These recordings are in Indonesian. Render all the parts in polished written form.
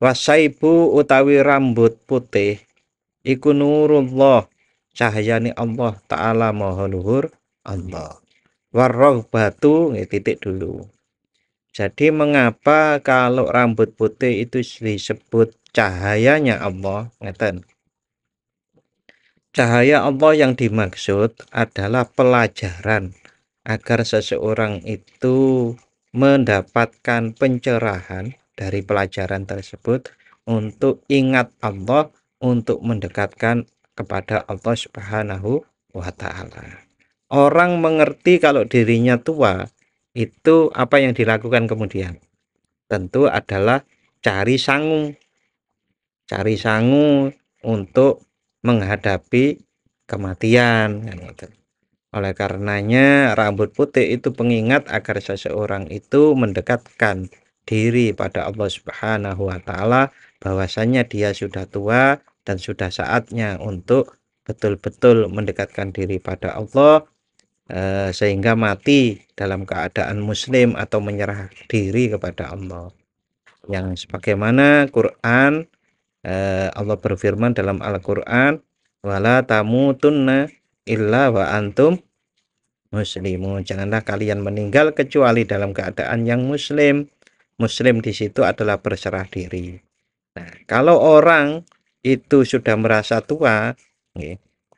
Wasaibu utawi rambut putih iku nurullah, cahayane Allah taala maha luhur Allah. Warrohbatu, titik dulu. Jadi mengapa kalau rambut putih itu disebut cahayanya Allah? Ngeten. Cahaya Allah yang dimaksud adalah pelajaran agar seseorang itu mendapatkan pencerahan dari pelajaran tersebut untuk ingat Allah, untuk mendekatkan kepada Allah Subhanahu wa taala. Orang mengerti kalau dirinya tua, itu apa yang dilakukan kemudian? Tentu adalah cari sangu. Cari sangu untuk menghadapi kematian, kan gitu. Oleh karenanya rambut putih itu pengingat agar seseorang itu mendekatkan diri pada Allah Subhanahu wa taala, bahwasanya dia sudah tua dan sudah saatnya untuk betul-betul mendekatkan diri pada Allah, sehingga mati dalam keadaan muslim atau menyerah diri kepada Allah. Yang sebagaimana Quran, Allah berfirman dalam Al-Quran, wala tamutunna illa wa antum muslimun. Janganlah kalian meninggal kecuali dalam keadaan yang muslim. Muslim di situ adalah berserah diri. Nah, kalau orang itu sudah merasa tua,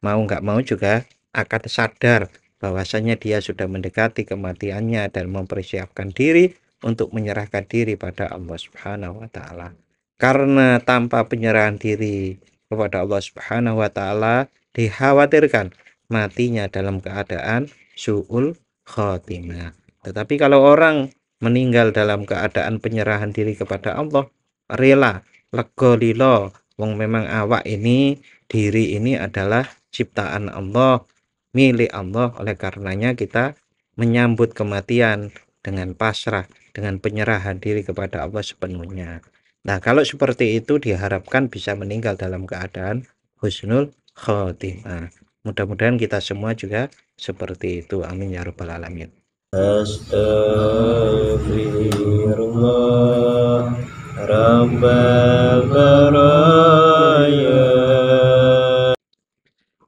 mau nggak mau juga akan sadar bahwasanya dia sudah mendekati kematiannya dan mempersiapkan diri untuk menyerahkan diri pada Allah Subhanahu wa taala. Karena tanpa penyerahan diri kepada Allah Subhanahu wa taala, dikhawatirkan matinya dalam keadaan su'ul khotimah. Tetapi kalau orang meninggal dalam keadaan penyerahan diri kepada Allah, rela, lega lilo, wong memang awak ini, diri ini adalah ciptaan Allah, milik Allah. Oleh karenanya kita menyambut kematian dengan pasrah, dengan penyerahan diri kepada Allah sepenuhnya. Nah, kalau seperti itu diharapkan bisa meninggal dalam keadaan husnul khotimah. Mudah-mudahan kita semua juga seperti itu. Amin ya rabbal alamin. Astaghfirullah rabbal baraya.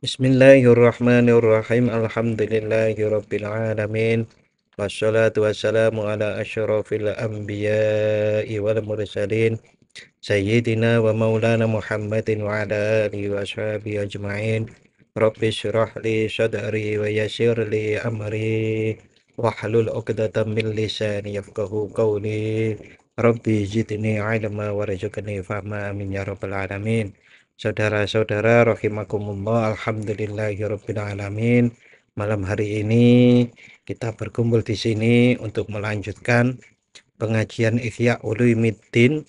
Bismillahirrahmanirrahim. Alhamdulillahirabbil alamin. Wassalatu wassalamu ala asyrafil anbiya'i wal mursalin Sayyidina wa maulana Muhammadin wa ala alihi wa ashabihi ajma'in. Rabbi syrah li sadri wa yassir li amri wahlul 'uqdatam min lisani yafqahu qawli. Rabbi zidni ilma warzuqni fahma, amin ya rabbal alamin. Saudara-saudara rahimakumullah, alhamdulillahirabbil alamin. Malam hari ini kita berkumpul di sini untuk melanjutkan pengajian Ihya Ulumuddin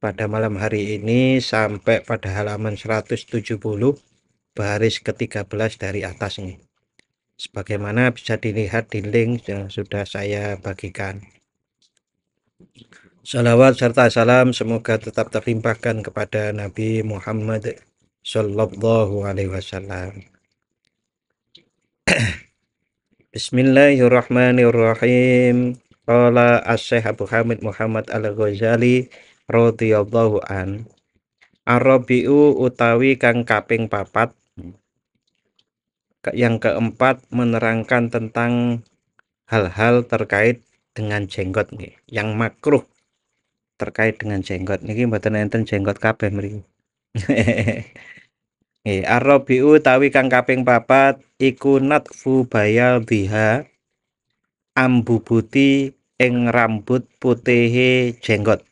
pada malam hari ini sampai pada halaman 170 baris ke-13 dari atas nih. Sebagaimana bisa dilihat di link yang sudah saya bagikan. Salawat serta salam semoga tetap terlimpahkan kepada Nabi Muhammad Sallallahu Alaihi Wasallam. Bismillahirrahmanirrahim. Qala Asy-Syaikh Abu Hamid Muhammad Al-Ghazali radhiyallahu an. Arabiu utawi kang kaping papat, yang keempat menerangkan tentang hal-hal terkait dengan jenggot nih, yang makruh terkait dengan jenggot niki mboten enten jenggot kabeh mriki. Arabiu utawi kang kaping papat iku natfu bayadhiha, ambubuti ing rambut putihe jenggot.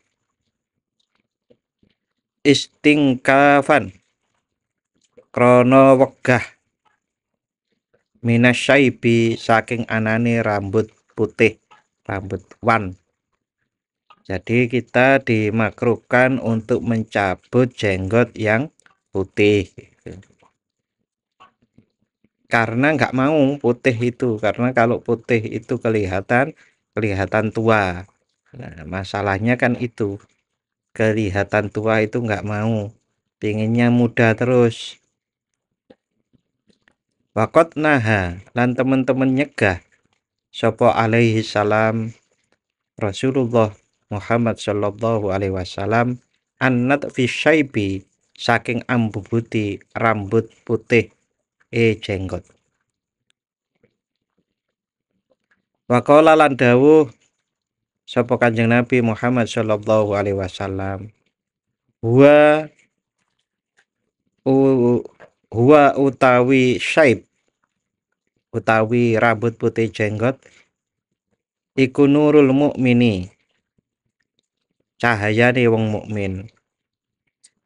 Istingkafan krana wegah, minasyaibi saking anane rambut putih, rambut wan. Jadi kita dimakruhkan untuk mencabut jenggot yang putih karena nggak mau putih itu, karena kalau putih itu kelihatan tua. Nah, masalahnya kan itu, kelihatan tua itu nggak mau, pinginnya muda terus. Wakot naha, lan teman-teman nyegah sapa alaihi salam Rasulullah Muhammad sallallahu alaihi wasallam annat fi syaibi saking ambubuti rambut putih jenggot. Waqala lan dawuh sapa Kanjeng Nabi Muhammad sallallahu alaihi wasallam, huwa u, huwa utawi syaib utawi rambut putih jenggot iku nurul mukmini, cahayane wong mukmin.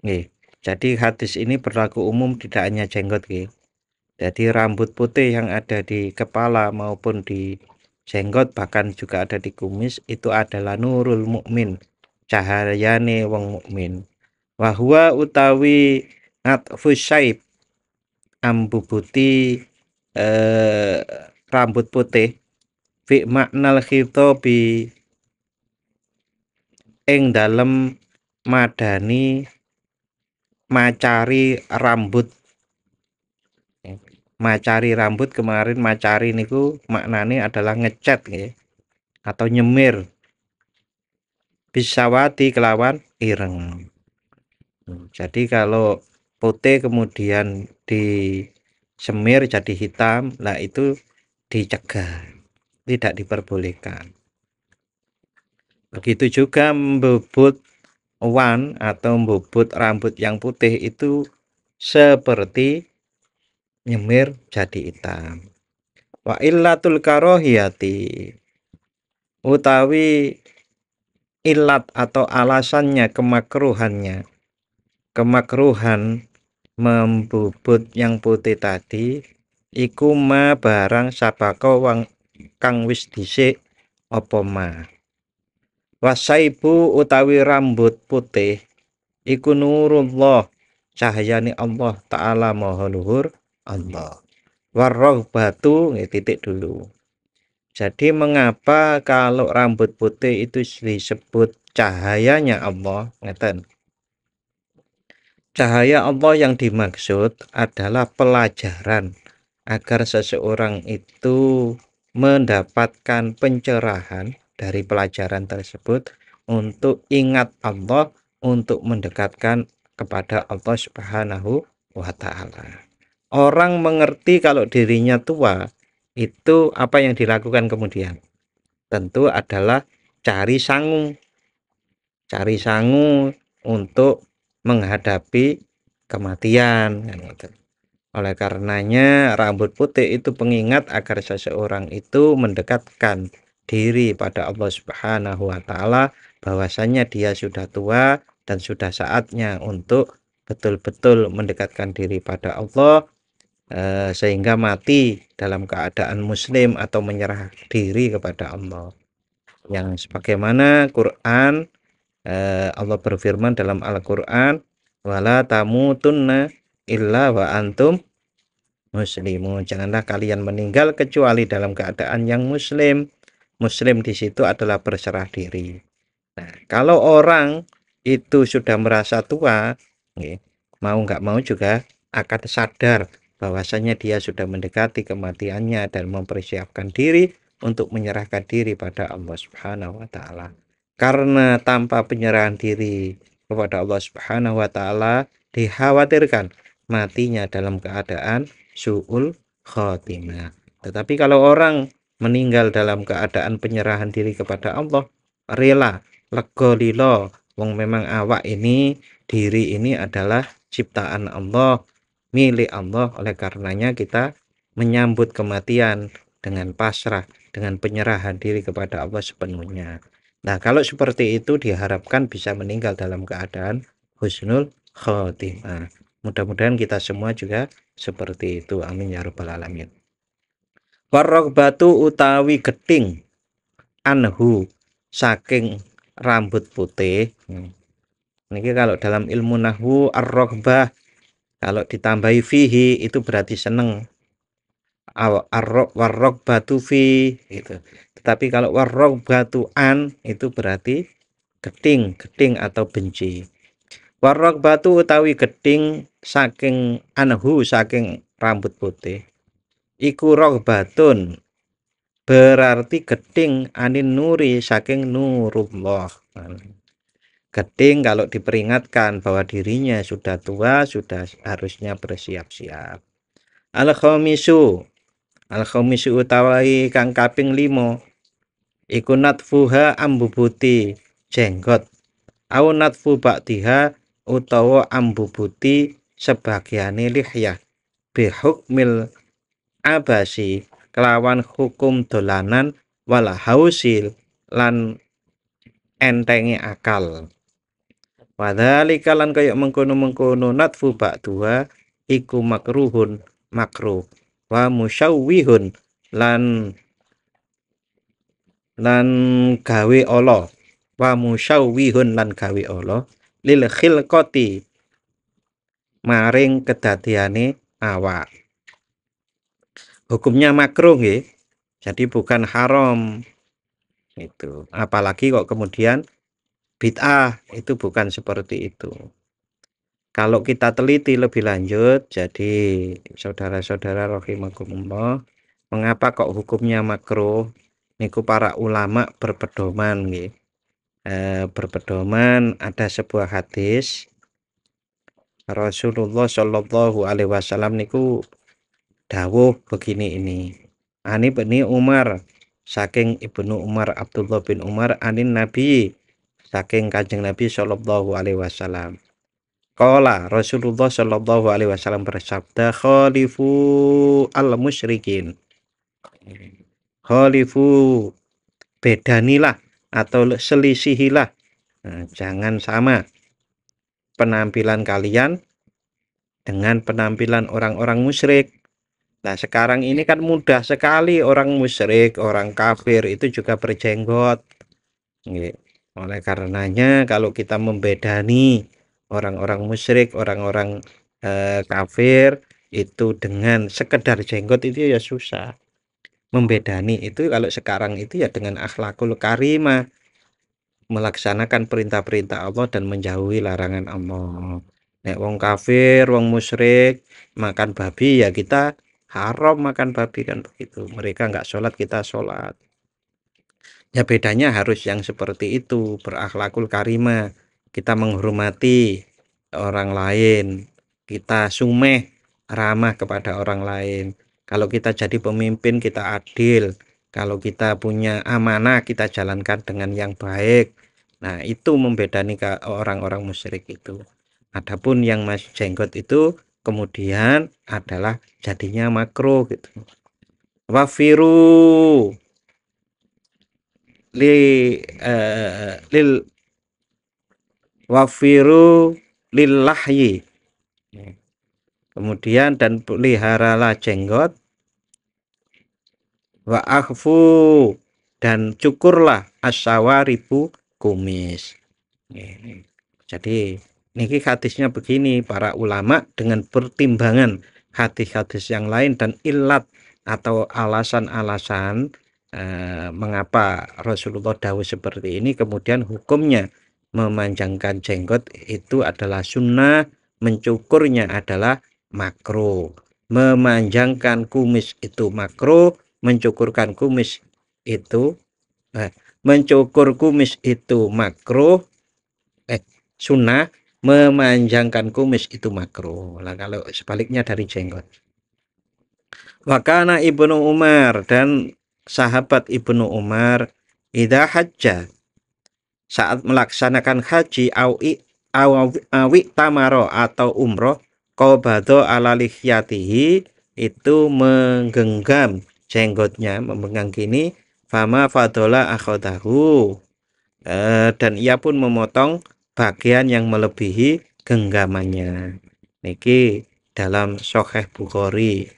Nggih. Jadi hadis ini berlaku umum, tidak hanya jenggot nggih. Jadi rambut putih yang ada di kepala maupun di jenggot bahkan juga ada di kumis itu adalah nurul mukmin, cahayane wong mukmin. Wa huwa utawi ngatfu syaib ambubuti rambut putih fi maknal khitobi ing dalem madani macari rambut. Macari rambut, kemarin macari niku maknane adalah ngecat nggih atau nyemir, bisawati kelawan ireng. Jadi kalau putih kemudian disemir jadi hitam, lah itu dicegah, tidak diperbolehkan. Begitu juga membubut wan atau membubut rambut yang putih itu seperti nyemir jadi hitam. Wa illatul karohiyati utawi ilat atau alasannya kemakruhan membubut yang putih tadi iku ma barang sabako wang kang wis dhisik apa ma. Wasaibu utawi rambut putih iku nurullah, cahayane Allah taala maha luhur Allah. Warrohbatu titik dulu. Jadi mengapa kalau rambut putih itu disebut cahayanya Allah? Ngeten. Cahaya Allah yang dimaksud adalah pelajaran agar seseorang itu mendapatkan pencerahan dari pelajaran tersebut untuk ingat Allah, untuk mendekatkan kepada Allah Subhanahu wa ta'ala. Orang mengerti kalau dirinya tua, itu apa yang dilakukan kemudian? Tentu adalah cari sangu untuk menghadapi kematian. Oleh karenanya rambut putih itu pengingat agar seseorang itu mendekatkan diri pada Allah Subhanahu wa ta'ala, bahwasanya dia sudah tua dan sudah saatnya untuk betul-betul mendekatkan diri pada Allah, sehingga mati dalam keadaan muslim atau menyerah diri kepada Allah. Yang sebagaimana Quran, Allah berfirman dalam Al-Quran, wala tamutunna illa wa antum muslimun. Janganlah kalian meninggal kecuali dalam keadaan yang muslim. Muslim di situ adalah berserah diri. Nah, kalau orang itu sudah merasa tua, mau nggak mau juga akan sadar bahwasanya dia sudah mendekati kematiannya dan mempersiapkan diri untuk menyerahkan diri pada Allah Subhanahu wa ta'ala. Karena tanpa penyerahan diri kepada Allah Subhanahu wa ta'ala, dikhawatirkan matinya dalam keadaan su'ul khotimah. Tetapi kalau orang meninggal dalam keadaan penyerahan diri kepada Allah, rela, lega lilo, wong memang awak ini, diri ini adalah ciptaan Allah, milik Allah. Oleh karenanya kita menyambut kematian dengan pasrah, dengan penyerahan diri kepada Allah sepenuhnya. Nah, kalau seperti itu diharapkan bisa meninggal dalam keadaan husnul khotimah. Mudah-mudahan kita semua juga seperti itu. Amin ya rabbal alamin. Warrogbatu utawi geting anhu saking rambut putih. Ini kalau dalam ilmu nahwu ar-roghbah, kalau ditambahi fihi itu berarti seneng. Warrogbatu fi gitu. Tetapi kalau warrogbatu an itu berarti geting atau benci. Warrogbatu utawi geting saking anhu saking rambut putih iku roghbatun berarti geting anin nuri saking nurullah. Geding kalau diperingatkan bahwa dirinya sudah tua, sudah harusnya bersiap-siap. Al-khamisu, al-khamisu utawi kang kaping 5 iku natfuha ambubuti jenggot au natfu ba'diha utawa ambubuti sebagiane lihyah bihukmil abasi kelawan hukum dolanan wala hausil lan entengi akal. Wadzalika lan kaya mengkono-mengkono natfu ba'dua iku makruhun makruh wa musyawwihun lan gawe Allah wa musyawwihun lan gawe Allah lil khilqati maring kedadiane awak. Hukumnya makruh nggih. Jadi bukan haram. Itu. Apalagi kok kemudian bid'ah, itu bukan seperti itu. Kalau kita teliti lebih lanjut, jadi saudara-saudara rahimakumullah, mengapa kok hukumnya makruh? Niku para ulama berpedoman nggih. Berpedoman ada sebuah hadis Rasulullah Shallallahu alaihi wasallam niku dawuh begini ini. Ani bin Umar saking Ibnu Umar Abdullah bin Umar anin Nabi saking Kanjeng Nabi Shallallahu alaihi wasallam. Qala Rasulullah Shallallahu alaihi wasallam bersabda khalifu al musyrikin. Khalifu bedanilah atau selisihilah. Nah, jangan sama penampilan kalian dengan penampilan orang-orang musyrik. Nah, sekarang ini kan mudah sekali orang musyrik, orang kafir itu juga berjenggot. Oleh karenanya kalau kita membedani orang-orang musyrik, orang-orang kafir itu dengan sekedar jenggot itu ya susah. Membedani itu kalau sekarang itu ya dengan akhlakul karimah, melaksanakan perintah-perintah Allah dan menjauhi larangan Allah. Nek wong kafir, wong musyrik makan babi ya kita haram makan babi kan begitu. Mereka nggak sholat, kita sholat. Ya bedanya harus yang seperti itu, berakhlakul karimah. Kita menghormati orang lain, kita sumeh, ramah kepada orang lain. Kalau kita jadi pemimpin, kita adil. Kalau kita punya amanah, kita jalankan dengan yang baik. Nah, itu membedani orang-orang musyrik itu. Adapun yang masih jenggot itu kemudian adalah jadinya makruh gitu. Wafiru lil wafiru lillahyi. Kemudian dan peliharalah jenggot wa akhfu dan cukurlah asyawaribu kumis. Jadi niki hadisnya begini, para ulama dengan pertimbangan hadis-hadis yang lain dan ilat atau alasan-alasan mengapa Rasulullah dawuh seperti ini, kemudian hukumnya memanjangkan jenggot itu adalah sunnah, mencukurnya adalah makruh, memanjangkan kumis itu makruh, mencukurkan kumis itu mencukur kumis itu makruh, sunnah, memanjangkan kumis itu makruh. Lah kalau sebaliknya dari jenggot. Wakana Ibnu Umar dan sahabat Ibnu Umar idza hajja saat melaksanakan haji awi tamaro atau umroh qabado ala lihyatihi itu menggenggam jenggotnya, memegang gini, fama fadola akhodahu dan ia pun memotong bagian yang melebihi genggamannya. Niki dalam Sahih Bukhari.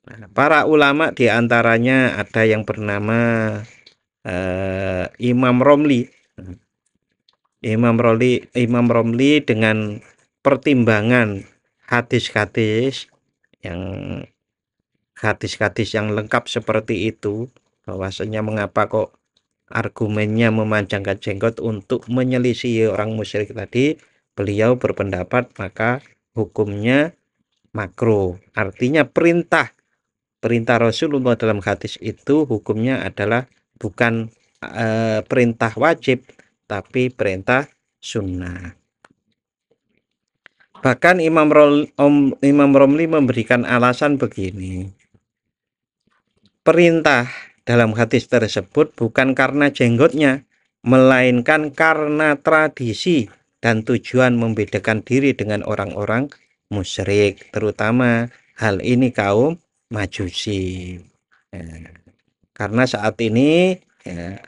Nah, para ulama diantaranya ada yang bernama Imam Romli. Imam Romli dengan pertimbangan hadis-hadis yang lengkap seperti itu, bahwasanya mengapa kok argumennya memanjangkan jenggot untuk menyelisih orang musyrik tadi, beliau berpendapat maka hukumnya makruh. Artinya perintah Rasulullah dalam hadis itu hukumnya adalah bukan perintah wajib, tapi perintah sunnah. Bahkan Imam Romli memberikan alasan begini. Perintah dalam hadis tersebut bukan karena jenggotnya, melainkan karena tradisi dan tujuan membedakan diri dengan orang-orang musyrik, terutama hal ini kaum Majusi. Ya, karena saat ini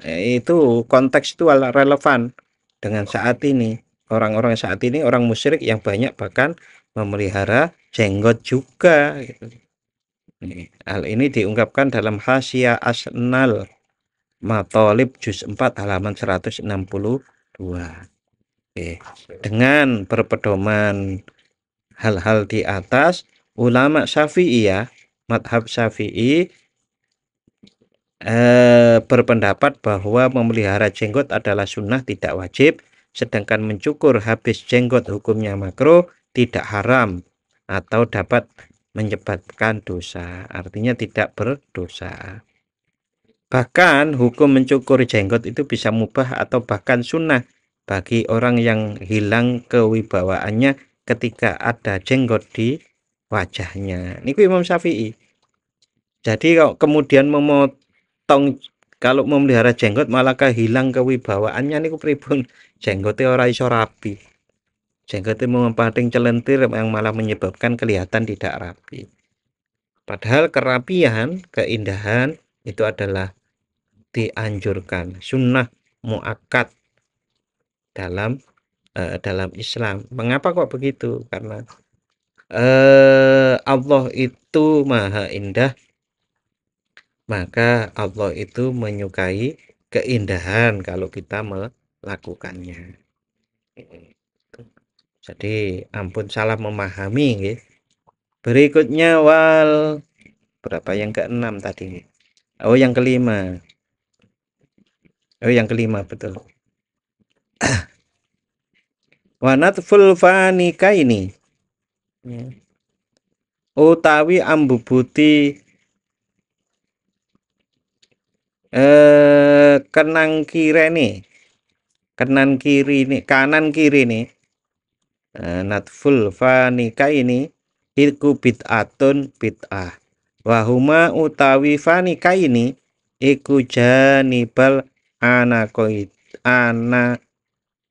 itu kontekstual relevan dengan saat ini. Orang-orang saat ini orang musyrik yang banyak bahkan memelihara jenggot juga gitu. Hal ini diungkapkan dalam Hasyiah Asnal Mathalib juz 4 halaman 162. Oke. Dengan berpedoman hal-hal di atas, ulama Syafi'iyah, madhab Syafi'i berpendapat bahwa memelihara jenggot adalah sunnah, tidak wajib, sedangkan mencukur habis jenggot hukumnya makruh, tidak haram, atau dapat menyebabkan dosa, artinya tidak berdosa. Bahkan hukum mencukur jenggot itu bisa mubah atau bahkan sunnah bagi orang yang hilang kewibawaannya ketika ada jenggot di wajahnya. Ini Imam Syafi'i. Jadi kalau kemudian memotong, kalau memelihara jenggot malah kehilang kewibawaannya niku pripun? Jenggotnya ora iso rapi. Jenggotnya mempating celentir yang malah menyebabkan kelihatan tidak rapi. Padahal kerapian, keindahan itu adalah dianjurkan, sunnah muakkad dalam Islam. Mengapa kok begitu? Karena Allah itu maha indah, maka Allah itu menyukai keindahan kalau kita melakukannya. Jadi ampun salah memahami nggih. Berikutnya berapa yang keenam tadi? Oh yang kelima. Oh yang kelima betul. Wanatful fanika ini. Utawi ambubuti kanan kiri nih natful fanika ini iku bid'atun bid'ah wahuma utawi fanika ini iku janibal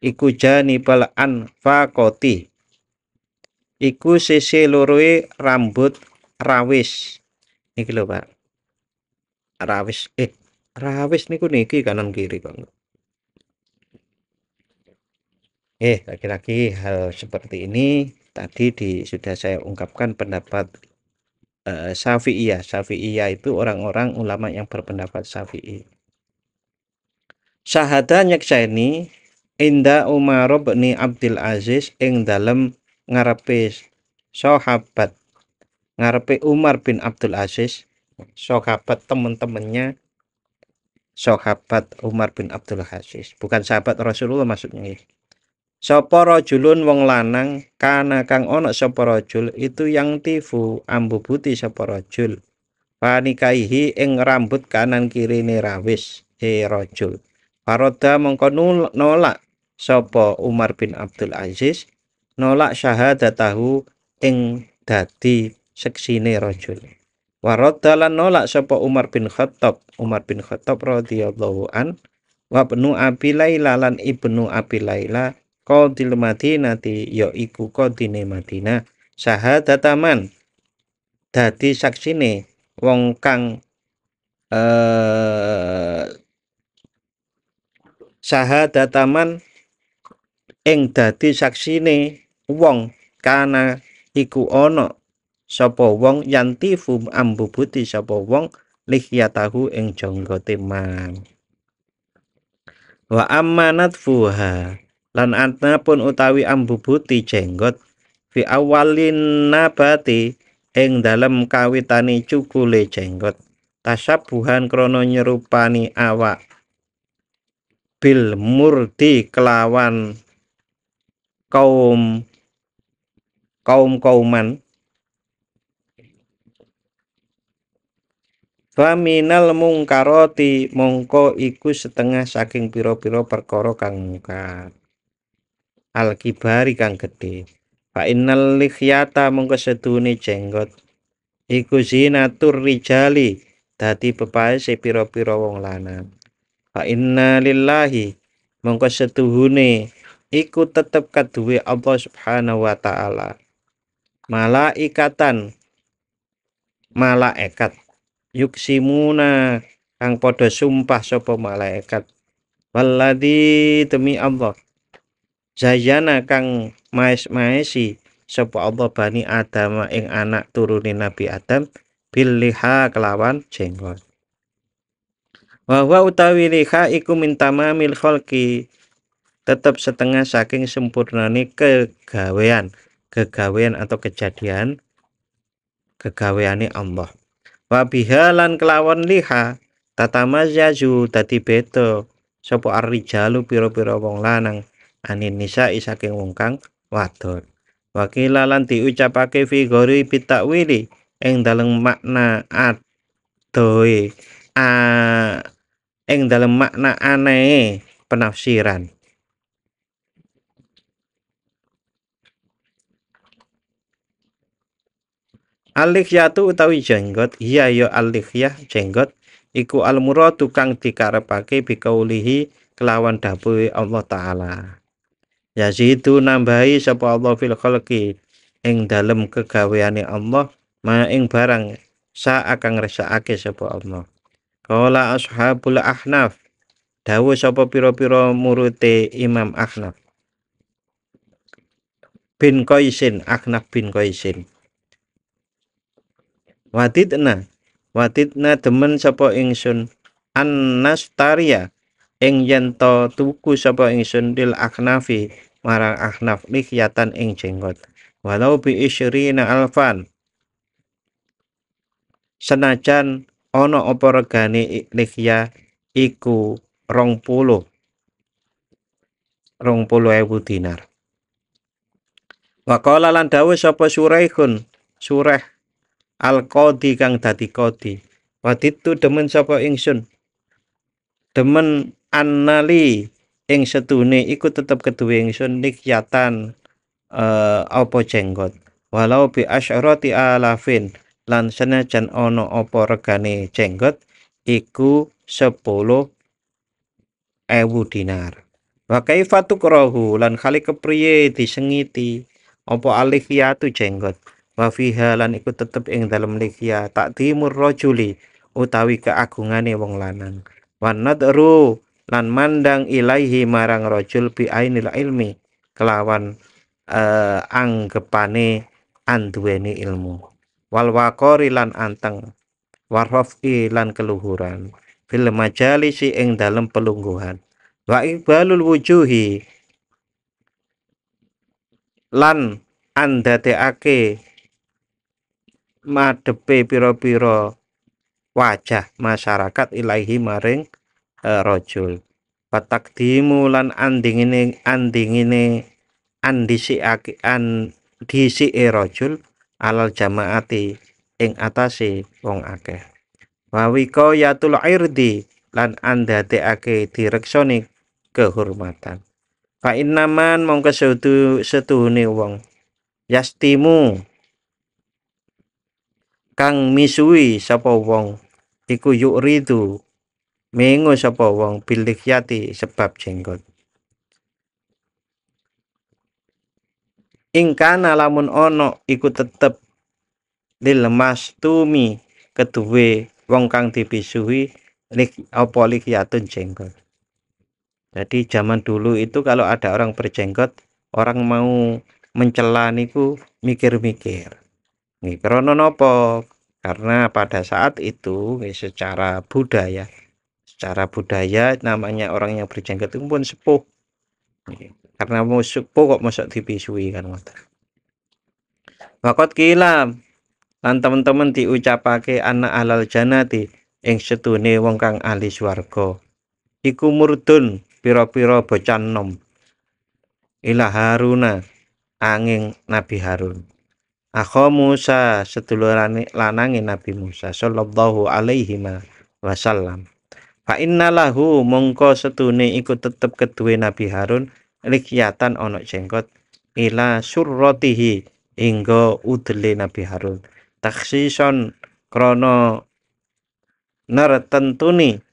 iku janibal anfaqoti iku sisi loroe rambut rawis niki lho Pak, rawis niku niki kanan kiri kok. Lagi-lagi hal seperti ini tadi sudah saya ungkapkan pendapat Syafi'iyah. Syafi'iyah itu orang-orang ulama yang berpendapat Syafi'i. Syahada nyekseni inda Umar bin Abdul Aziz ing dalem ngarepe sahabat, ngarepe Umar bin Abdul Aziz, sahabat teman-temannya sahabat Umar bin Abdul Aziz, bukan sahabat Rasulullah maksudnya. Sapa rajulun wong lanang kana kang ana sapa rajul itu yang tifu ambubuti sapa rajul panikaihi ing rambut kanan kirine rawis rajul paroda mongko nolak sapa Umar bin Abdul Aziz nolak syahadatahu ing dadi seksine rajul waroda lan nolak sapa Umar bin Khattab radhiyallahu an wa ibnu Abi Laila lan ibnu Abi Laila Qadil Madinati ya iku qadine Madinah syahadataman dadi saksine wong kang syahadataman ing dadi saksine wong kana iku ana sapa wong yantifu ambubuti sapa wong lihyatahu ing janggote man wa amanat fuha lan antapun utawi ambubuti jenggot fi awalin nabati ing dalem kawitane cukule jenggot tasabuhan krana nyerupani awak bil murdi kelawan kauman Faminal mungkaroti mongko iku setengah saking pira-pira perkara kang mungkar. Al-kibari kang gedhe. Fa innal likhyata mongko sedune jenggot iku zinatur rijali dadi pepaese pira-pira wong lanang. Fa inna lillahi mongko setuhune iku tetep kaduwe Allah Subhanahu wa taala. Malaikatan malaikat yuksimuna kang padha sumpah sapa malaikat walladzi demi Allah Zayana kang maes-maesi sapa Allah bani Adam ing anak turune Nabi Adam bil liha kelawan jenggot. Wa utawi liha iku min tamamil khalqi tetap setengah saking sempurnane kegawean atau kejadian kegaweane Allah. Wa biha lan kelawan liha tatamazzazu dadi beda sapa ar-rijalu pira-pira wong lanang anin nisa saking wong kang wadon. Wakila lan diucapake fi gori bitakwili ing dalem makna adohe ing dalem makna aneh penafsiran. Al-likhyatu utawi jenggot iya ya al-likhyah jenggot iku al-muradu kang dikarepake bikaulihi kelawan dawuhe Allah taala. Yazidu nambahi sapa Allah fil khalqi ing dalem kegaweane Allah ma ing barang sa kang resakake sapa Allah. Qala ashabul ahnaf dawuh sapa pira-pira murute Imam Ahnaf bin Qaisin Ahnaf bin Qaisin. Wadidna demen sapa ingsun an-nastaria ing yen to tuku sapa ingsun dil akhnafi marang Ahnaf likhyatan ing jenggot walau bi isyrina alfan senajan ana apa regane likhya iku 20.000 dinar. Wa qala lan dawuh sapa Suraihun Surah Al-Qadi kang dadi qadi. Waditu demen sapa ingsun. Demen annali ing setune iku tetep keduwe ingsun nikyatan apa jenggot. Walau bi asyarati alafin lan senajan ana apa regane jenggot iku 10.000 dinar. Wa kaifa tukrahu lan khali kepriye disengiti apa alifiyatu jenggot. Wa fiha lan iku tetep ing dalem likhya takdimur rajuli utawi keagungane wong lanang wan nadru lan mandang ilaihi marang rajul bi ainil ilmi kelawan anggepane anduweni ilmu wal waqari lan anteng warrafi lan keluhuran fil majalisi ing dalem pelungguhan wa iqbalul wujuhi lan andateake madepe pira-pira wajah masyarakat ilaihi maring rajul. Patakdimu lan andingine andisiake andisike rajul alal jamaati ing atase wong akeh. Wa wiqayatul irdi lan andadekake direksoni kehormatan. Fa innaman mongko setuhune wong yastimu kang misui sapa wong iku yuridu mengo sapa wong bilikyati sebab jenggot ingkana lamun ono iku tetep lil mastumi keduwe wong kang dibisui likyatun jenggot. Jadi zaman dulu itu kalau ada orang berjenggot orang mau mencela niku mikir-mikir. Krana napa? Karena pada saat itu secara budaya namanya orang yang berjenggot itu pun sepuh. Karena mau sepuh kok mosok dipisui kan ngoten. Waqat kila lan teman-teman diucapake anak alal janati ing setune wong kang ahli swarga. Iku murdun pira-pira bocah nom. Ila Haruna angin Nabi Harun. Akha Musa sedulurane lanange Nabi Musa sallallahu alaihi wasallam. Fa innalahu mongko setune iku tetep keduwe Nabi Harun likyatan ana jenggot ila surratihi hingga udele Nabi Harun. Taksison krana nertentuni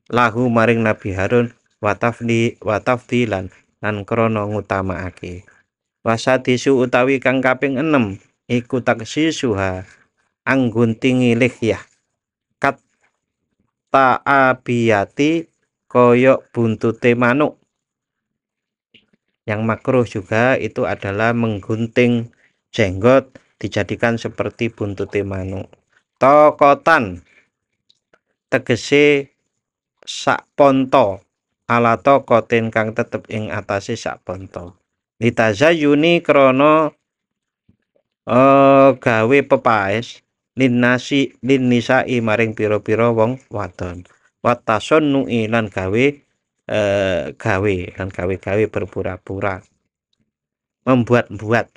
lahu maring Nabi Harun watafdilan lan krana ngutamaake. Wasadisu utawi kang kaping 6 iku taksisuha angguntingi lihyah kat ta'abiyati koyok buntute manuk. Yang makruh juga itu adalah menggunting jenggot dijadikan seperti buntute manuk. Tokotan tegese sak ponto ala tokoten kang tetep ing atase sak ponto. Litazayuni krana gawe pepaes linnasi linnisai maring pira-pira wong wadon. Watasonnu'i lan gawe berpura-pura membuat-buat.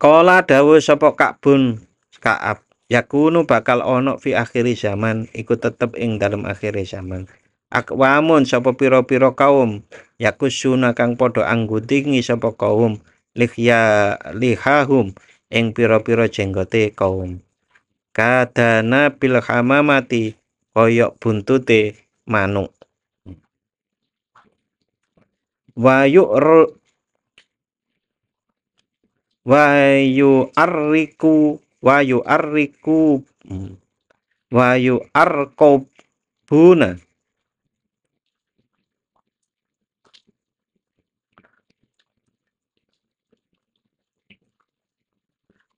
Kala dawuh sapa Ka'bun Ka'ab yakunu bakal ono fi akhiri zaman iku tetep ing dalem akhire zaman. Akwamun sapa pira-pira kaum yakusuna kang padha angguntingi sapa kaum lihahum ing pira-pira jenggote kaum. Kadana bil hamamati koyok buntute manuk. Wayu arkobuna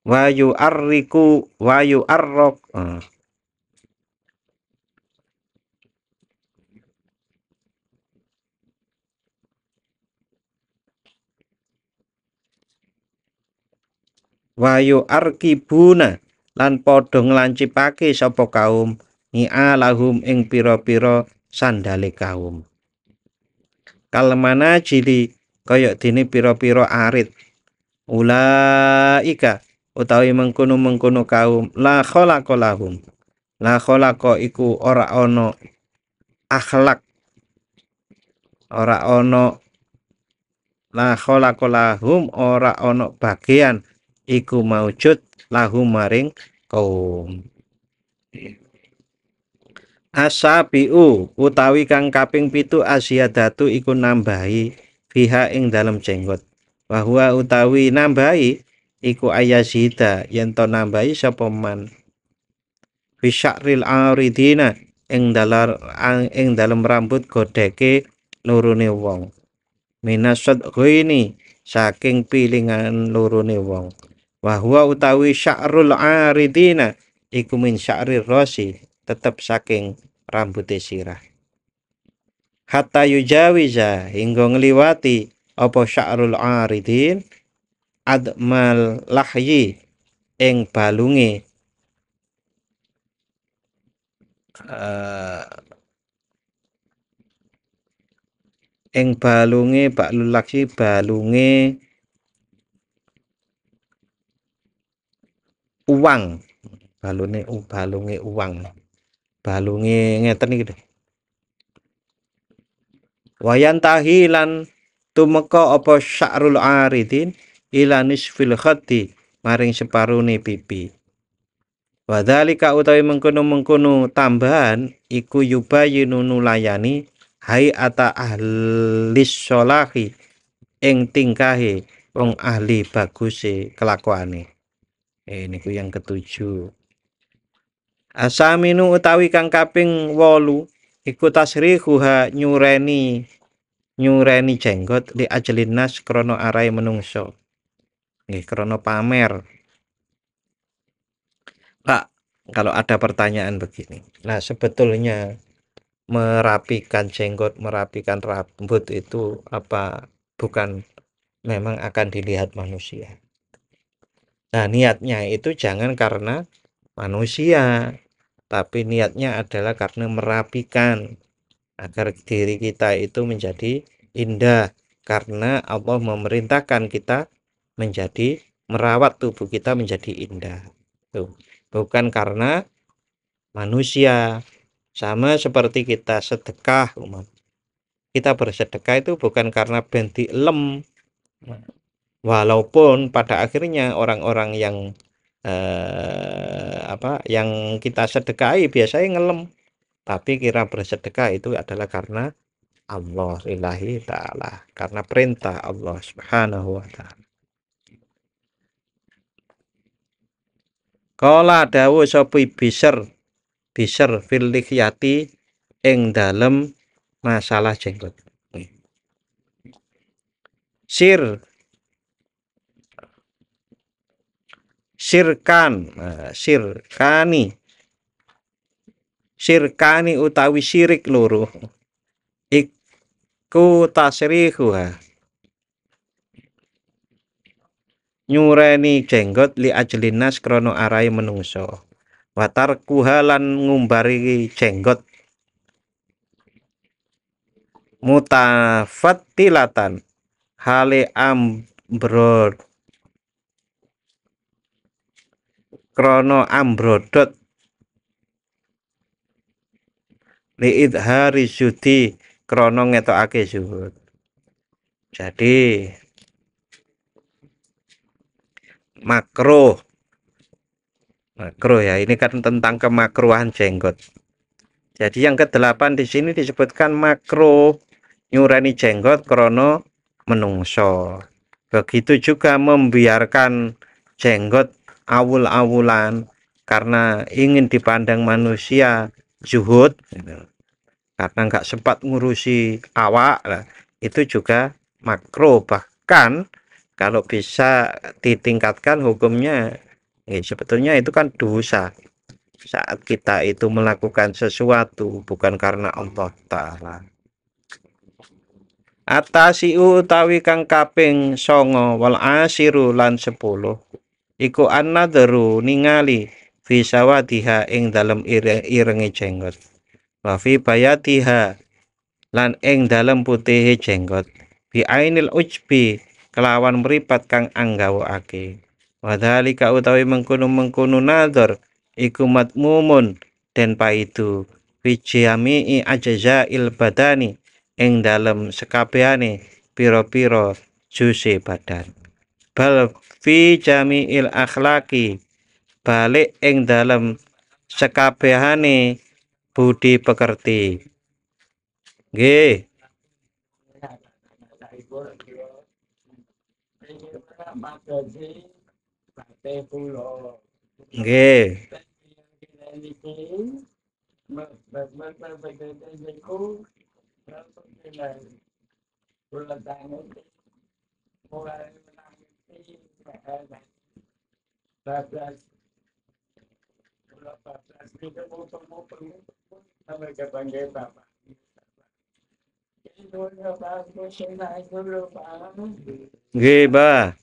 wayu arrok wayu arkibuna lan padha nglancipake sapa kaum ni'alahum ing pira-pira sandale kaum. Kalmana jili kaya dene pira-pira arit. Ulaika utawi mengkono-mengkono kaum la khalaqalahum. La khalaqa iku ora ana akhlak. Ora ana la khalaqalahum ora ana bagian iku maujud lahum maring kaum. Asabiu utawi kang kaping 7 asyadatu iku nambahi fiha ing dalem jenggot. Bahwa utawi nambahi iku ayasida yen to nambahi sapa man fi sya'ril aridina ing dalem rambut godheke lorone wong. Minasad ghaini saking pilingan lorone wong. Bahwa utawi sya'rul aridina iku min sya'rir rasi tetep saking rambute sirah. Hatta yujawiza hingga ngliwati apa sya'rul aridin admal lahyi ing balunge baklul lahyi balunge uwang. Balunge uwang. Balunge ngeten iki. Wayan tahilan tumeka apa sya'rul aridin ila nisfil khaddi maring separone pipi. Wadzalika utawi mengkono-mengkono tambahan iku yubayinu nulayani hayata ahlis sholahi ing tingkahe wong ahli baguse kelakuane. Niku yang ketujuh. Asaminu utawi kang kaping 8 iku tasrihuha nyureni jenggot li ajlin nas krana arahe menungso. Nggih krana pamer. Pak, kalau ada pertanyaan begini. Nah, sebetulnya merapikan jenggot, merapikan rambut itu apa bukan memang akan dilihat manusia. Nah, niatnya itu jangan karena manusia, tapi niatnya adalah karena merapikan agar diri kita itu menjadi indah, karena Allah memerintahkan kita menjadi merawat tubuh kita menjadi indah. Tuh, bukan karena manusia. Sama seperti kita sedekah, kita bersedekah itu bukan karena benti lem, walaupun pada akhirnya orang-orang yang yang kita sedekahi biasanya ngelem, tapi kira bersedekah itu adalah karena Allah lillahi ta'ala, karena perintah Allah subhanahu wa ta'ala. Kala dawuh sapa Bisr fil lihyati ing dalem masalah jenggot. Sirkani utawi syirik loro iku tasrihuha nyureni jenggot li ajlinas krono arai menungso, watar kuhalan ngumbari jenggot mutafattilatan hale ambrod krono ambrodot li idhari sudi krono ngetokake zuhud. Jadi makruh ya, ini kan tentang kemakruhan jenggot. Jadi yang ke-8 di sini disebutkan makruh nyurani jenggot krono menungso. Begitu juga membiarkan jenggot awul-awulan karena ingin dipandang manusia zuhud, karena nggak sempat ngurusi awak, itu juga makruh. Bahkan kalau bisa ditingkatkan hukumnya, sebetulnya itu kan dosa saat kita itu melakukan sesuatu bukan karena Allah Ta'ala. Atasiu utawi kang kaping 9 wal asiru lan 10 iku annadharu ningali fi sawadiha ing dalem irenge jenggot, wa fi bayatiha lan ing dalem putihe jenggot, bi ainil ujbi kelawan mripat kang anggawake. Wadhalika utawi mengkono nadhar iku matmumun den paidu fi jami'i ajza'il badani ing dalem sekabehane pira-pira juse badan. Bal fi jami'il akhlaqi balik ing dalem sekabehane budi pekerti. Nggih. Nggih. Nggih, Mbah.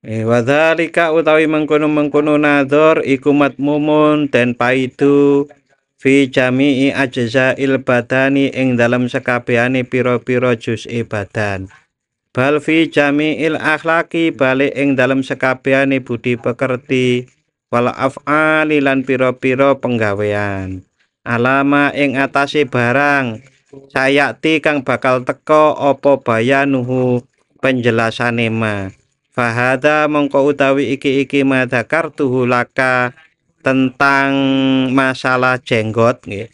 Wadzalika utawi mengkono nadhar iku matmumun den paidu fi jami'i ajza'il badani ing dalam sekabehane pira-pira juz'i badan. Bal fi jami'il akhlaqi balik ing dalam sekabehane budi pekerti wal af'ali lan pira-pira penggawean. Alama ing atase barang sayakti kang bakal teka apa bayanuhu penjelasane ma. Fahada mongko utawi iki madzakartuhu laka tentang masalah jenggot nggih,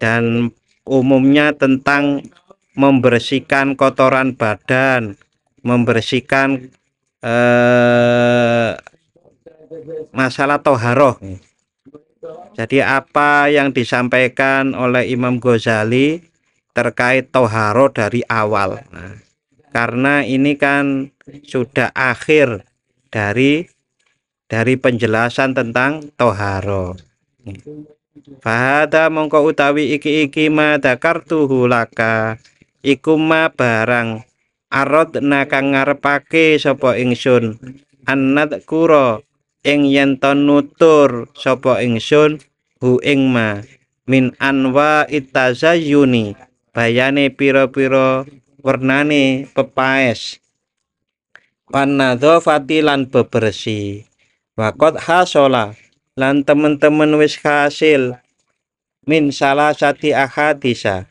dan umumnya tentang membersihkan kotoran badan, membersihkan masalah toharoh. Jadi apa yang disampaikan oleh Imam Ghazali terkait toharoh dari awal. Nah, karena ini kan sudah akhir dari penjelasan tentang toharo. Fahada mongko utawi iki ma dakartuhu laka iku ma barang aradna kang ngarepake sapa ingsun annat kura ing yen to nutur sapa ingsun hu ing ma min anwa itazayyuni bayane pira-pira wernane pepaes wanadzafati lan bebersih wakot hasola lan temen-temen wis hasil min salah sati ahadisa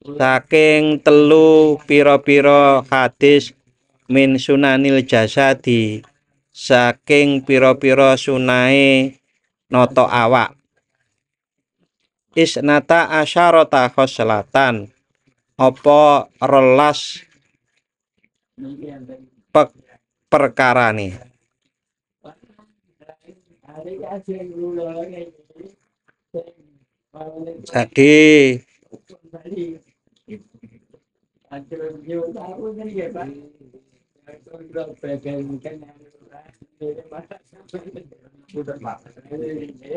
saking telu pira-pira hadis min sunanil jasadi saking pira-pira sunae noto awak isnata asyarata khoslatan apa relas perkarane. Jadi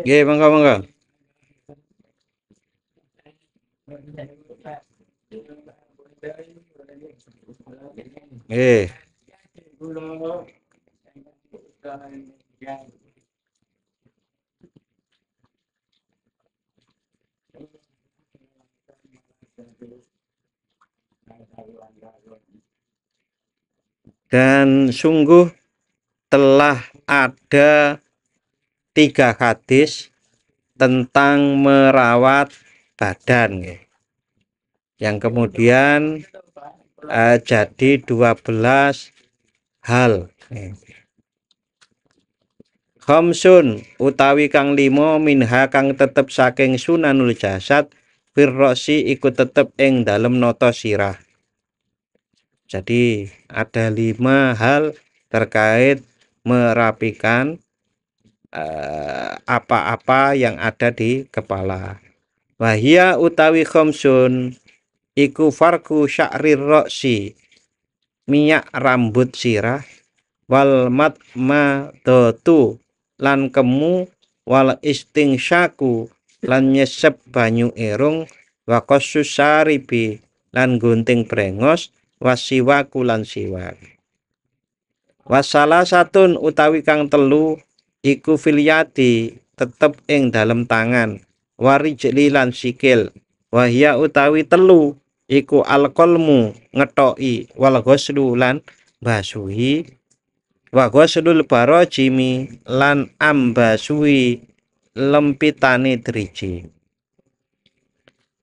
nggih monggo. Nggih. Dan sungguh telah ada 3 hadis tentang merawat badan, yang kemudian jadi 12 hal. Khamsun utawi kang 5 minha kang tetep saking sunanul jasad firrosi iku tetep ing dalem noto sirah. Jadi ada 5 hal terkait merapikan apa-apa yang ada di kepala. Wahia utawi khamsun iku farku sya'rir roksi minyak rambut sirah wal matmadatu lan kemu wal istingsyaku lan nyesep banyu irung wa qassus saribi lan gunting brengos wasiwaku lan siwak. Wasala satun utawi kang telu iku filyati tetep ing dalem tangan warijli lan sikil. Wahia utawi telu iku alqalmu ngetoki wal ghuslu lan basuhi wa ghuslul barajimi lan ambasuhi lempitane driji.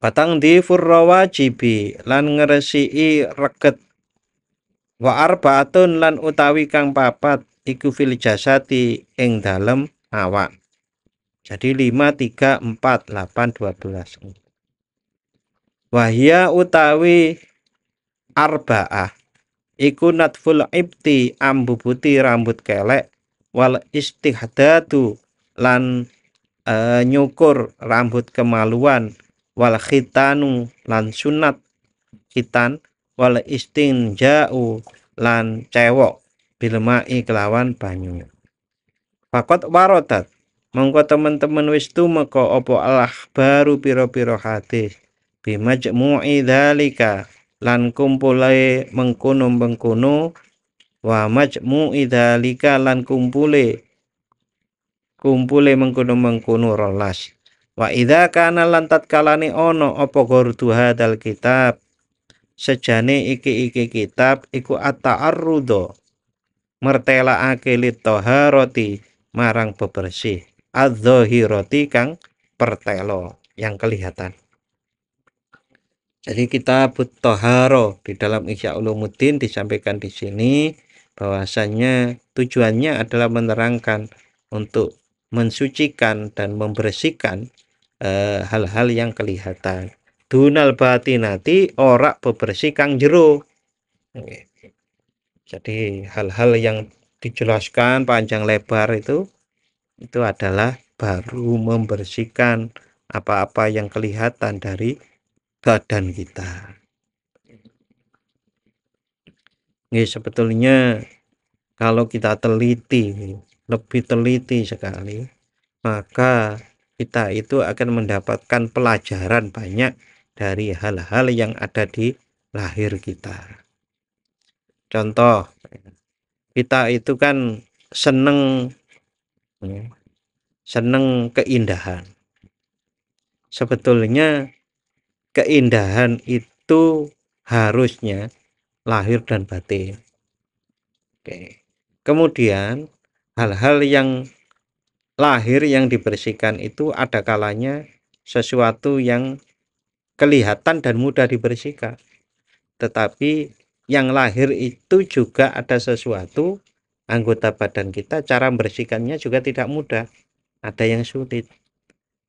Batang di furrawajibi lan ngresiki reget wa arbaatun lan utawi kang papat iku fil jasati ing dalem awak. Jadi 5 3 4 8 12. Wahia utawi arba'ah iku natful ibti ambubuti rambut kelek wal istihdadu lan nyukur rambut kemaluan wal khitanu lan sunat khitan wal istinja'u lan cewok bilma'i kelawan banyu. Fakot warotat mongko temen-temen wis tumeka apa alah baru pira-pira hadis bimajmu'i dzalika lan kumpule mengkono-mengkono wa majmu'i dzalika lan kumpule mengkono-mengkono rolas. Wa idza kana lan tatkalane ono apa gurdu hadal kitab sejane iki kitab iku at-ta'arrudu mertelaake li taharati marang bebersih adz-dzahirati kang pertelo yang kelihatan. Jadi kitab Thaharo di dalam Ihya Ulumuddin disampaikan di sini bahwasanya tujuannya adalah menerangkan untuk mensucikan dan membersihkan hal-hal yang kelihatan. Dunal batinati ora bebersih kang jero. Jadi hal-hal yang dijelaskan panjang lebar itu adalah baru membersihkan apa-apa yang kelihatan dari badan kita. Sebetulnya kalau kita teliti, lebih teliti sekali, maka kita itu akan mendapatkan pelajaran banyak dari hal-hal yang ada di lahir kita. Contoh, kita itu kan seneng seneng keindahan. Sebetulnya keindahan itu harusnya lahir dan batin. Oke. Kemudian hal-hal yang lahir yang dibersihkan itu ada kalanya sesuatu yang kelihatan dan mudah dibersihkan. Tetapi yang lahir itu juga ada sesuatu anggota badan kita, cara membersihkannya juga tidak mudah. Ada yang sulit.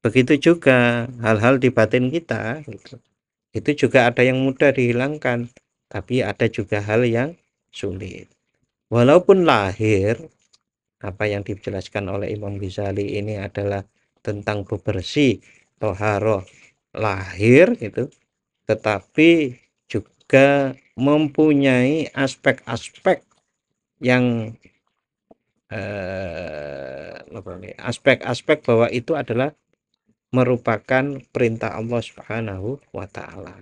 Begitu juga hal-hal di batin kita, gitu. Itu juga ada yang mudah dihilangkan, tapi ada juga hal yang sulit. Walaupun lahir, apa yang dijelaskan oleh Imam Ghazali ini adalah tentang bebersih, toharoh lahir gitu, tetapi juga mempunyai aspek-aspek yang aspek-aspek bahwa itu adalah merupakan perintah Allah Subhanahu wa taala.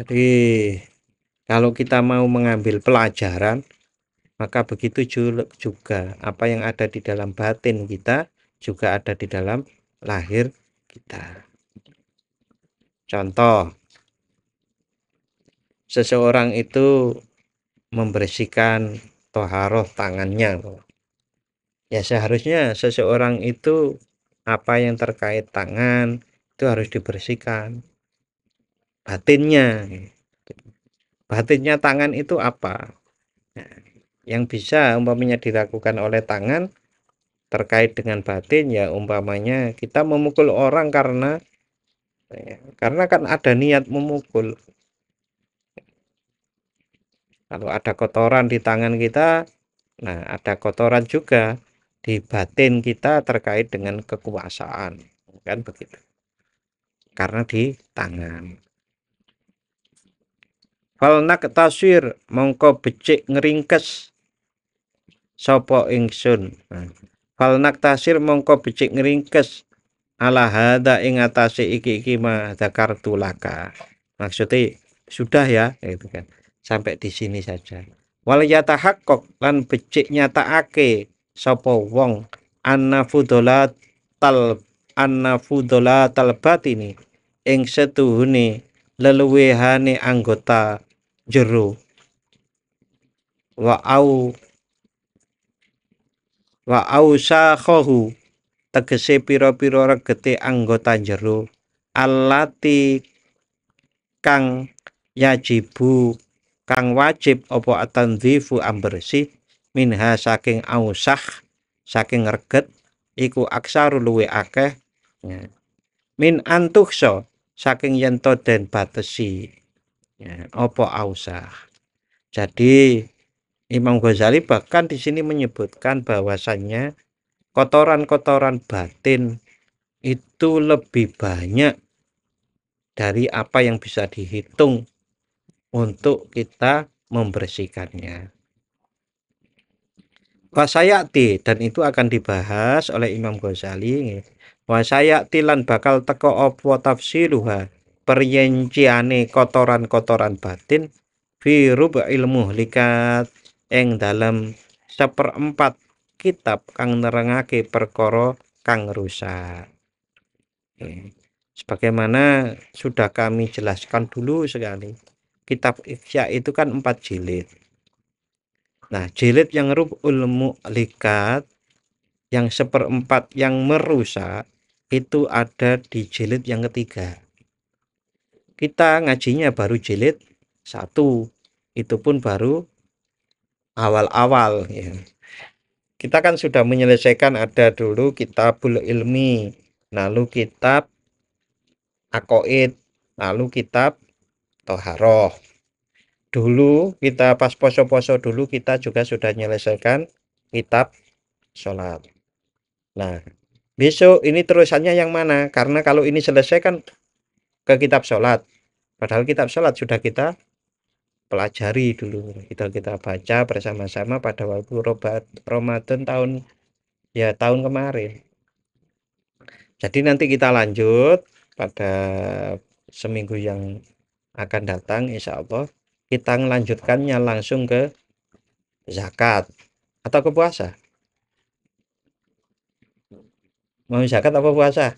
Jadi kalau kita mau mengambil pelajaran, maka begitu juga apa yang ada di dalam batin kita juga ada di dalam lahir kita. Contoh, seseorang itu membersihkan toharoh tangannya. Ya seharusnya seseorang itu apa yang terkait tangan itu harus dibersihkan. Batinnya, batinnya tangan itu apa? Nah, yang bisa umpamanya dilakukan oleh tangan terkait dengan batin ya umpamanya kita memukul orang karena kan ada niat memukul. Kalau ada kotoran di tangan kita, nah ada kotoran juga di batin kita terkait dengan kekuasaan, kan begitu. Karena di tangan. Falnak taswir mongko becik ngeringkes sapa ingsun. Falnak tasir mongko becik ngeringkes ala hada ing atase iki ma dzakartu laka. Maksudnya sudah ya gitu kan. Sampai di sini saja. Wal yatahaqqaq lan becik nyatakake sapa wong anna fudolatal batini ing setuhune leluwehane anggota jero wa ausakhahu tegese pira-pira regete anggota jero alati kang yajibu kang wajib apa atandzifu ambersih minha saking ausah saking reget iku aksaru luwe akeh ya. Min antuhso saking yento den batesi ya, apa ausah. Jadi Imam Ghazali bahkan di sini menyebutkan bahwasannya kotoran-kotoran batin itu lebih banyak dari apa yang bisa dihitung untuk kita membersihkannya. Wasayati dan itu akan dibahas oleh Imam Ghazali. Wasayati lan bakal teko apa tafsiruha perinciane kotoran-kotoran batin fi rub'il muhlikat ing dalam seperempat kitab kang nerangake perkara kang rusak. Sebagaimana sudah kami jelaskan dulu sekali, kitab Ihya itu kan 4 jilid. Nah, jilid yang rub'ul mu'likat yang seperempat yang merusak itu ada di jilid yang ketiga. Kita ngajinya baru jilid 1, itu pun baru awal-awal ya. Kita kan sudah menyelesaikan ada dulu kitabul ilmi, lalu kitab aqaid, lalu kitab toharoh. Dulu kita pas poso-poso dulu kita juga sudah menyelesaikan kitab sholat. Nah, besok ini terusannya yang mana? Karena kalau ini selesai kan ke kitab sholat. Padahal kitab sholat sudah kita pelajari dulu, kita baca bersama-sama pada waktu Ramadan tahun kemarin. Jadi nanti kita lanjut pada seminggu yang akan datang, insya Allah kita melanjutkannya langsung ke zakat atau ke puasa. Mau zakat apa puasa?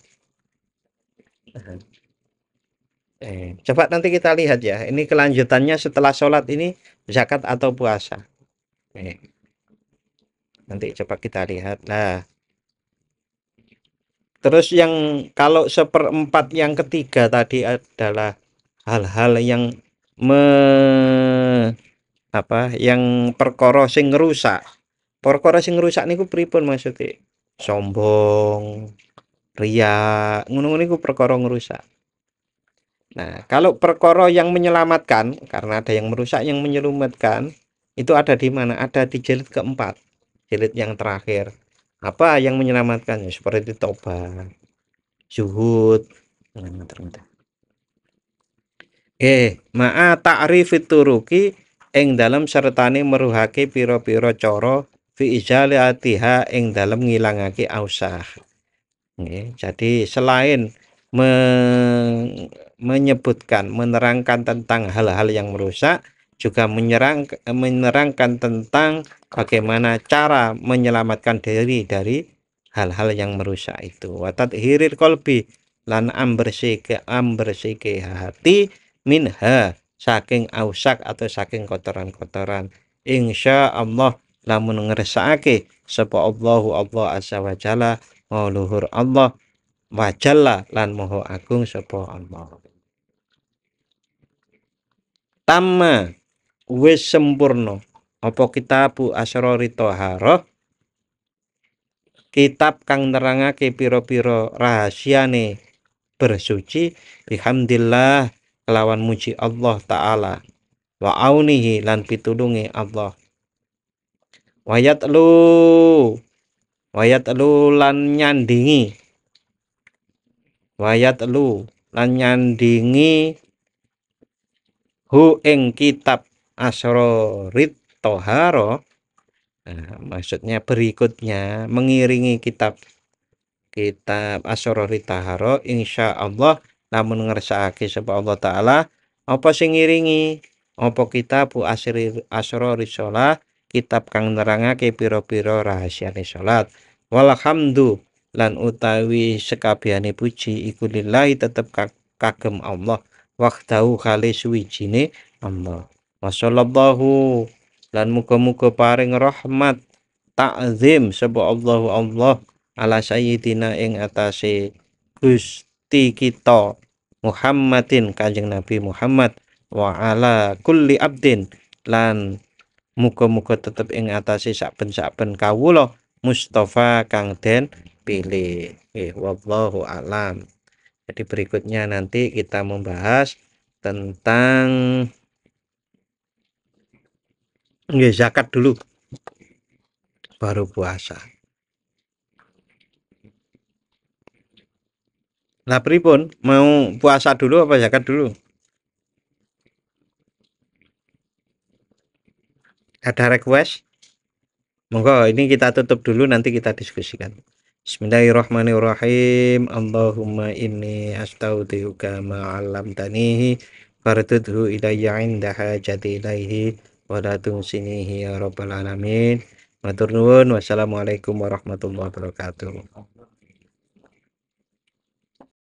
Coba nanti kita lihat ya. Ini kelanjutannya setelah sholat ini zakat atau puasa. Eh, Nanti coba kita lihat. Nah, terus yang kalau seperempat yang ketiga tadi adalah hal-hal yang me yang perkara sing ngrusak. Perkara sing ngrusak niku pripun maksudnya? Sombong, riya, ngono-ngono niku perkara ngrusak. Nah, kalau perkara yang menyelamatkan, karena ada yang merusak, yang menyelamatkan, itu ada di mana? Ada di jilid keempat, jilid yang terakhir. Apa yang menyelamatkan? Ya, seperti tobat, zuhud. Ma'a ta'rifit turuki ing dalam sertane meruhake pira-pira cara fi izalatiha ing dalam ngilangake ausah. Jadi selain menyebutkan, menerangkan tentang hal-hal yang merusak, juga menerangkan tentang bagaimana cara menyelamatkan diri dari hal-hal yang merusak itu. Watat hirir kolbi lan ambersike hati minha saking ausak atau saking kotoran-kotoran. Insya Allah lamun ngersakake sapa Allah azza wa jalla luhur Allah wajalla lan moho agung sapa Allah. Tama wis sempurna apa kitabu asrori toharoh, kitab kang nerangake pira-pira rahasiane bersuci, bihamdillah kelawan muji Allah taala, wa aunihi lan pitulungi Allah, wayat lu lan nyandingi hu ing kitab asrorit toharo. Maksudnya berikutnya mengiringi kitab asrorit toharo, insya Allah namun ngersakake sapa Allah taala apa sing ngiringi apa kitab asrorit sholat, kitab kang nerangake pira-pira rahasiane salat. Walhamdu lan utawi sekabehane puji iku lillahi tetep kagem Allah wahdahu kali suwijine Allah. Wassallallahu lan muga-muga paring rahmat ta'zim sapa Allah ala sayyidina ing atase Gusti kita Muhammadin Kanjeng Nabi Muhammad, wa ala kulli abdin lan muga-muga tetep ing atase saben-saben kawula Mustafa kang den pilih. Wallahu alam. Jadi berikutnya nanti kita membahas tentang zakat dulu baru puasa. Nah, pripun? Mau puasa dulu apa zakat dulu? Ada request? Monggo, ini kita tutup dulu, nanti kita diskusikan. Bismillahirrahmanirrahim. Allahumma inni astaudiuka ma'alamtanihi fardudhu ilayya inda hajati ilaihi wa la tunsinihi ya rabbal alamin. Matur nuwun. Wassalamualaikum warahmatullahi wabarakatuh.